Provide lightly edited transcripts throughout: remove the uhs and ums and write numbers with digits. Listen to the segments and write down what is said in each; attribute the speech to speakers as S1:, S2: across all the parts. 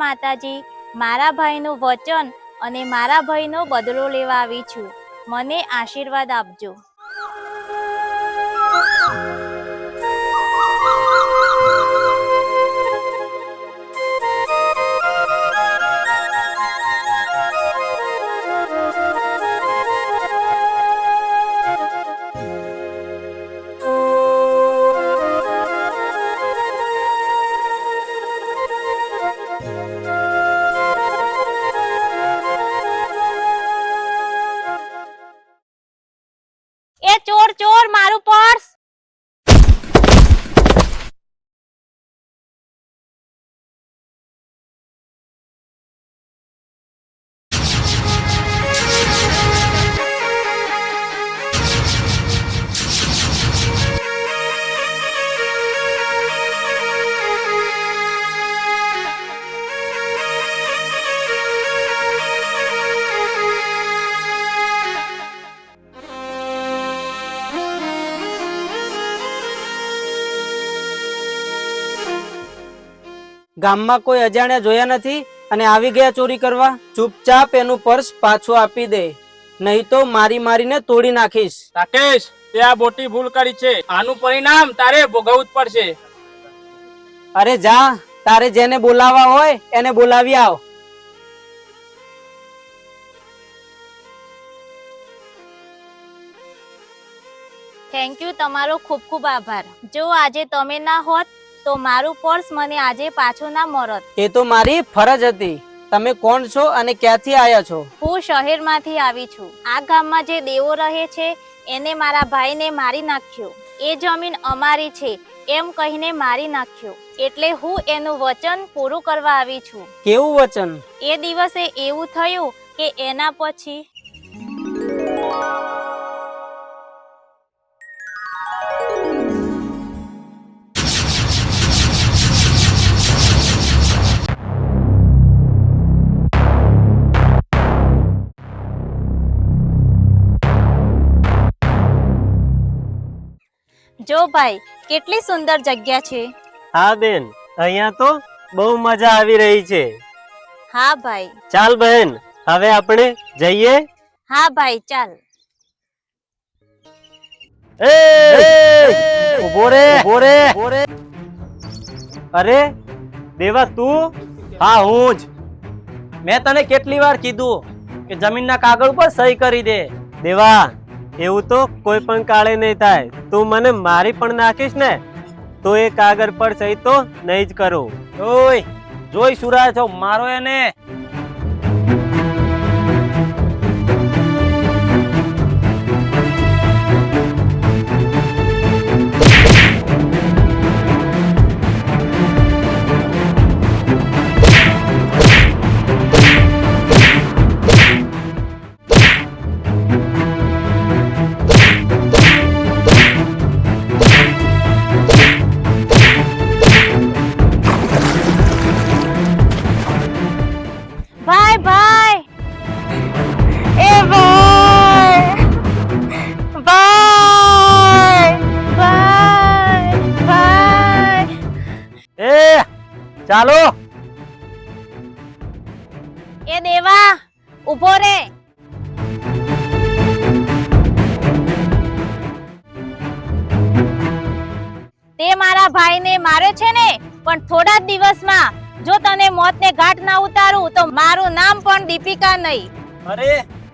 S1: માતાજી, મારા ભાઈનું વચન અને મારા ભાઈનો બદલો લેવા આવી છું. મને આશીર્વાદ આપજો. એ ચોર ચોર, મારું પર્સ!
S2: ગામમાં કોઈ અજાણ્યા જોયા નથી અને આવી ગયા ચોરી કરવા? ચૂપચાપ એનું પર્સ પાછું આપી દે, નહીં તો મારી મારીને તોડી નાખીશ.
S3: રાકેશ, તે આ મોટી ભૂલ કરી છે. આનું પરિણામ તારે ભોગવવું જ પડશે.
S2: અરે જા, તારે જેને બોલાવવા હોય એને બોલાવી આવ.
S1: થેન્ક યુ, તમારો ખૂબ ખૂબ આભાર. જો આજે તમે ના હોત તો મારું પર્સ મને આજે પાછું ના મળત.
S2: એ તો મારી ફરજ હતી. તમે કોણ છો અને ક્યાંથી આવ્યા છો?
S1: હું શહેરમાંથી આવી છું. આ ગામમાં જે દેવો રહે છે એને મારા ભાઈને મારી નાખ્યો. એ જમીન અમારી છે એમ કહીને મારી નાખ્યો. એટલે હું એનું વચન પૂરું કરવા આવી છું.
S2: કેવું વચન?
S1: એ દિવસે એવું થયું કે એના પછી જો ભાઈ, કેટલી સુંદર જગ્યા છે.
S4: હા બેન, અહીંયા તો બહુ મજા આવી રહી છે.
S1: હા ભાઈ.
S4: ચાલ બહેન, હવે આપણે જઈએ.
S1: હા ભાઈ, ચાલ.
S4: ઉભો રે, ઉભો રે. અરે દેવા, તું?
S3: હા, હું જ. મેં તને કેટલી વાર કીધું કે જમીનના કાગળ ઉપર સહી કરી દે.
S4: દેવા, એવું તો કોઈ પણ કાળે નહીં થાય. તું મને મારી પણ નાખીશ ને તો એ કાગળ પર સહી તો નહીં જ કરું.
S3: ઓય, જોઈ સુરા છો, મારો એને.
S1: ભાઈ ભાઈ, એ ભાઈ, ભાઈ, ભાઈ, ભાઈ.
S3: એ ચાલો.
S1: એ દેવા, ઉભો રે. તે મારા ભાઈને માર્યો છે ને, પણ થોડા જ દિવસમાં જો તને મોતને ઘાટ ના ઉતારું તો મારું નામ પણ દીપિકા નહીં.
S3: અરે,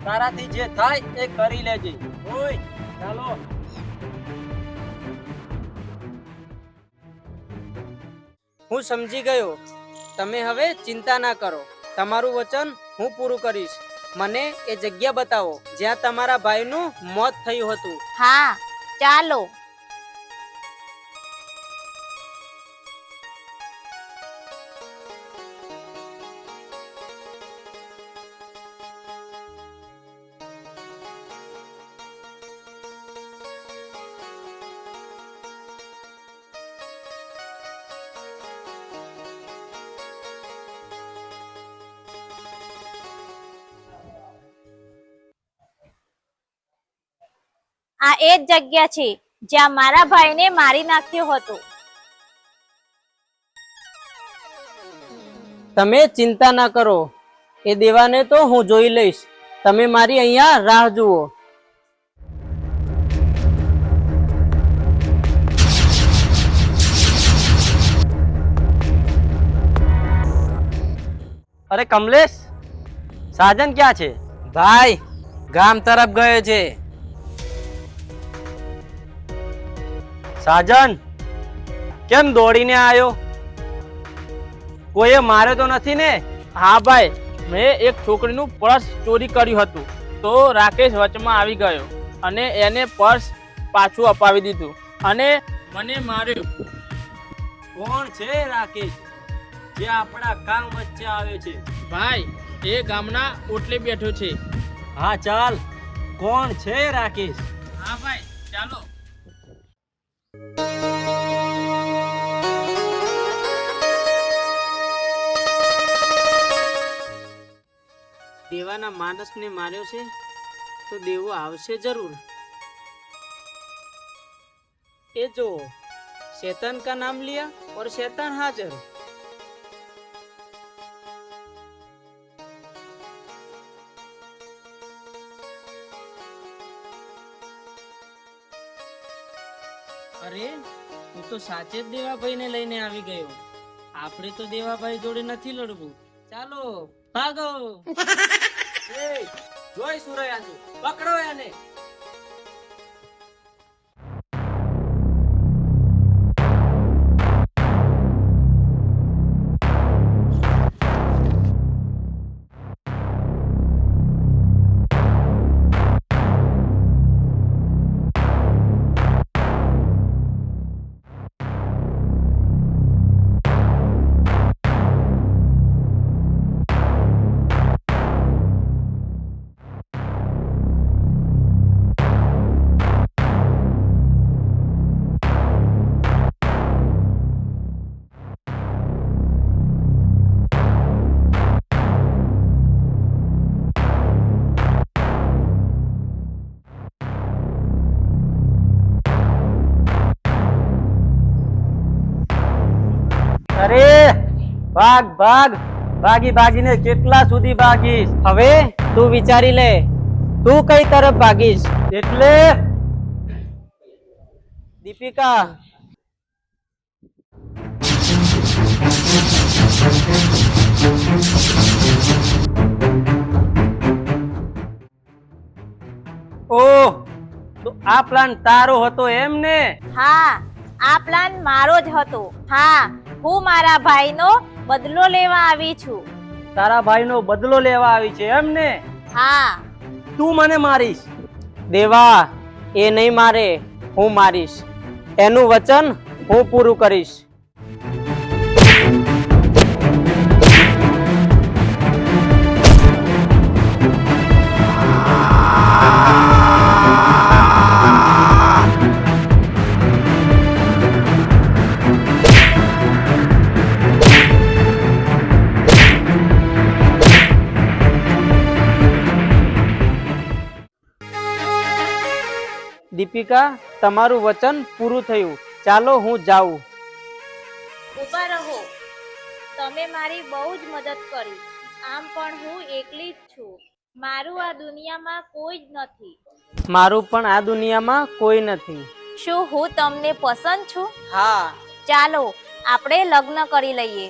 S3: તારાથી જે થાય એ કરી લેજે. ઓય, ચાલો.
S2: હું સમજી ગયો. તમે હવે ચિંતા ના કરો. તમારું વચન હું પૂરું કરીશ. મને એ જગ્યા બતાવો જ્યાં તમારા ભાઈનું મોત થયું હતું.
S1: હા, ચાલો. આ એ જ જગ્યા છે જ્યાં મારા ભાઈને મારી નાખ્યો હતો.
S2: તમે ચિંતા ના કરો, એ દેવાને તો હું જોઈ લઈશ. તમે મારી અહીંયા રાહ જુઓ.
S3: અરે કમલેશ, સાજન ક્યાં છે?
S2: ભાઈ ગામ તરફ ગયો છે.
S3: સાજન કેમ દોડીને આવ્યો? કોઈએ માર્યો તો નથી ને?
S5: હા ભાઈ, મેં એક છોકરીનું પર્સ ચોરી કર્યું હતું, તો રાકેશ વચમાં આવી ગયો અને એને પર્સ પાછું અપાવી દીધું અને મને માર્યો.
S3: કોણ છે રાકેશ જે આપણા કામ વચ્ચે આવ્યો છે?
S5: ભાઈ, એ ગામના ઓટલે બેઠો છે.
S3: હા ચાલ, કોણ છે રાકેશ?
S5: હા ભાઈ, ચાલો.
S2: દેવાના માણસને માર્યો છે તો દેવો આવશે જરૂર. એ જો शैतान का नाम लिया और शैतान हाजिर. અરે તું તો સાચે જ દેવાભાઈ ને લઈને આવી ગયો. આપણે તો દેવાભાઈ જોડે નથી લડવું. ચાલો ભાગો.
S3: જોઈ સુરૈયા, પકડો એને. અરે ભાગ ભાગ, ભાગી ભાગીને કેટલા સુધી ભાગીશ?
S2: હવે તું વિચારી લે, તું કઈ તરફ ભાગીશ?
S3: એટલે
S2: દીપિકા,
S3: ઓહ, તો આ પ્લાન તારો હતો એમ ને?
S1: હા, આ પ્લાન મારો જ હતો. હા, હું મારા ભાઈનો બદલો લેવા આવી છું.
S3: તારા ભાઈનો બદલો લેવા આવી છે એમ ને?
S1: હા.
S3: તું મને મારીશ?
S2: દેવા એ નહીં મારે, હું મારીશ. એનું વચન હું પૂરું કરીશ. દીપિકા, તમારું વચન પૂરું થયું. ચાલો હું જાઉં.
S1: ઊભા રહો. તમે મારી બહુ જ મદદ કરી. આમ પણ હું એકલી જ છું. મારું આ દુનિયામાં કોઈ જ નથી.
S2: મારું પણ આ દુનિયામાં કોઈ નથી.
S1: શું હું તમને પસંદ છું?
S2: હા.
S1: ચાલો આપણે લગ્ન કરી લઈએ.